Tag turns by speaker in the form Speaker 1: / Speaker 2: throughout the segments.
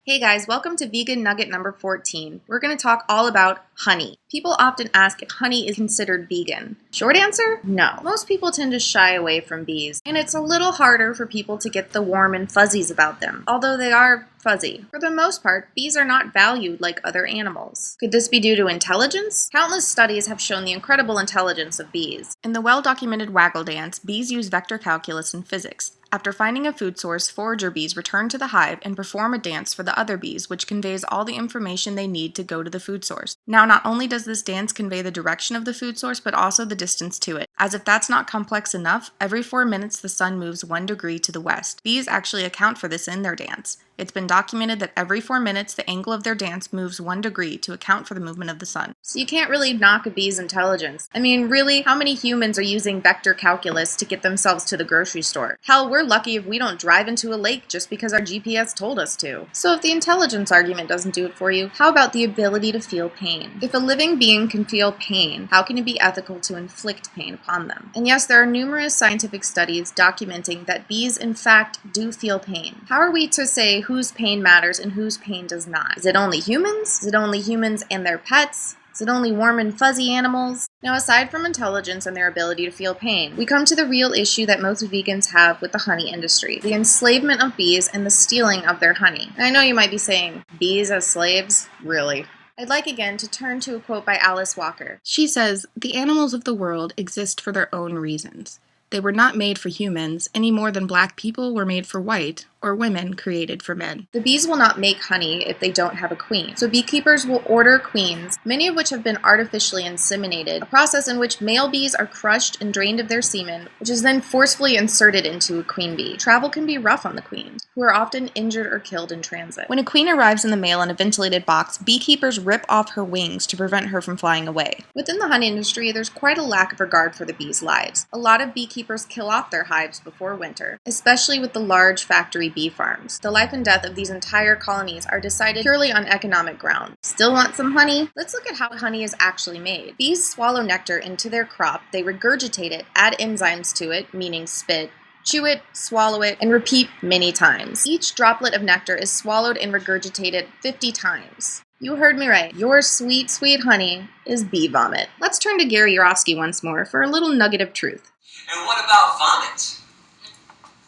Speaker 1: Hey guys, welcome to Vegan Nugget number 14. We're going to talk all about honey. People often ask if honey is considered vegan. Short answer, no. Most people tend to shy away from bees, and it's a little harder for people to get the warm and fuzzies about them, although they are fuzzy. For the most part, bees are not valued like other animals. Could this be due to intelligence? Countless studies have shown the incredible intelligence of bees. In the well-documented waggle dance, bees use vector calculus and physics. After finding a food source, forager bees return to the hive and perform a dance for the other bees, which conveys all the information they need to go to the food source. Now, not only does this dance convey the direction of the food source, but also the distance to it. As if that's not complex enough, every 4 minutes the sun moves 1 degree to the west. Bees actually account for this in their dance. It's been documented that every 4 minutes the angle of their dance moves 1 degree to account for the movement of the sun. So you can't really knock a bee's intelligence. I mean, really, how many humans are using vector calculus to get themselves to the grocery store? Hell, we're lucky if we don't drive into a lake just because our GPS told us to. So if the intelligence argument doesn't do it for you, how about the ability to feel pain? If a living being can feel pain, how can it be ethical to inflict pain upon them? And yes, there are numerous scientific studies documenting that bees in fact do feel pain. How are we to say whose pain matters and whose pain does not? Is it only humans? Is it only humans and their pets? Is it only warm and fuzzy animals? Now, aside from intelligence and their ability to feel pain, we come to the real issue that most vegans have with the honey industry, the enslavement of bees and the stealing of their honey. And I know you might be saying, bees as slaves? Really? I'd like again to turn to a quote by Alice Walker. She says, "The animals of the world exist for their own reasons. They were not made for humans any more than black people were made for white, or women created for men." The bees will not make honey if they don't have a queen. So beekeepers will order queens, many of which have been artificially inseminated, a process in which male bees are crushed and drained of their semen, which is then forcefully inserted into a queen bee. Travel can be rough on the queens, who are often injured or killed in transit. When a queen arrives in the mail in a ventilated box, beekeepers rip off her wings to prevent her from flying away. Within the honey industry, there's quite a lack of regard for the bees' lives. A lot of beekeepers kill off their hives before winter, especially with the large factory bee farms. The life and death of these entire colonies are decided purely on economic ground. Still want some honey? Let's look at how honey is actually made. Bees swallow nectar into their crop, they regurgitate it, add enzymes to it, meaning spit, chew it, swallow it, and repeat many times. Each droplet of nectar is swallowed and regurgitated 50 times. You heard me right. Your sweet, sweet honey is bee vomit. Let's turn to Gary Yourofsky once more for a little nugget of truth.
Speaker 2: And what about vomit?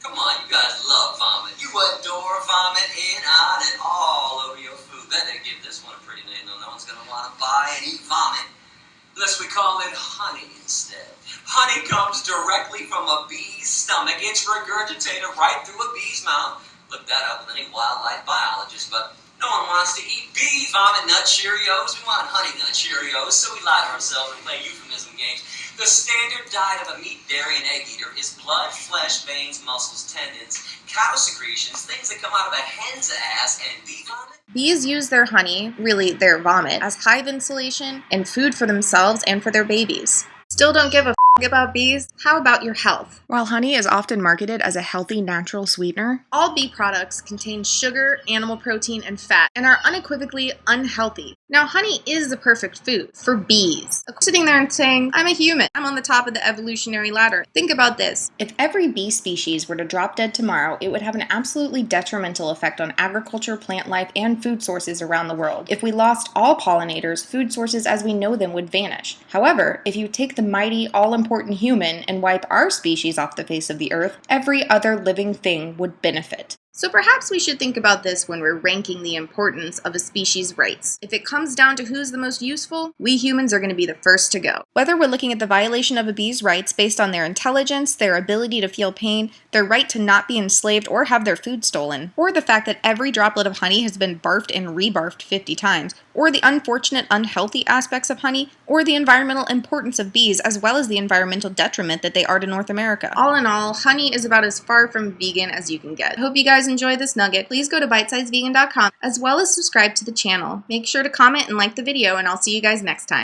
Speaker 2: Come on, you guys love vomit. You adore vomit in, out, and all over your food. Then they give this one a pretty name, though no one's going to want to buy and eat vomit. Unless we call it honey instead. Honey comes directly from a bee's stomach. It's regurgitated right through a bee's mouth. Look that up with any wildlife biologist, but no one wants to eat bee vomit nut Cheerios. We want honey nut Cheerios, so we lie to ourselves and play euphemism games. The standard diet of a meat, dairy, and egg eater is blood, flesh, veins, muscles, tendons, cow secretions, things that come out of a hen's ass, and bee vomit.
Speaker 1: Bees use their honey, really their vomit, as hive insulation and food for themselves and for their babies. Still don't give a about bees? How about your health? While honey is often marketed as a healthy natural sweetener, all bee products contain sugar, animal protein, and fat, and are unequivocally unhealthy. Now, honey is the perfect food for bees. Sitting there and saying, I'm a human, I'm on the top of the evolutionary ladder. Think about this. If every bee species were to drop dead tomorrow, it would have an absolutely detrimental effect on agriculture, plant life, and food sources around the world. If we lost all pollinators, food sources as we know them would vanish. However, if you take the mighty, all-important human and wipe our species off the face of the earth, every other living thing would benefit. So perhaps we should think about this when we're ranking the importance of a species' rights. If it comes down to who's the most useful, we humans are going to be the first to go. Whether we're looking at the violation of a bee's rights based on their intelligence, their ability to feel pain, their right to not be enslaved or have their food stolen, or the fact that every droplet of honey has been barfed and rebarfed 50 times, or the unfortunate unhealthy aspects of honey, or the environmental importance of bees as well as the environmental detriment that they are to North America. All in all, honey is about as far from vegan as you can get. I hope you guys enjoy this nugget. Please go to BiteSizeVegan.org as well as subscribe to the channel. Make sure to comment and like the video, and I'll see you guys next time.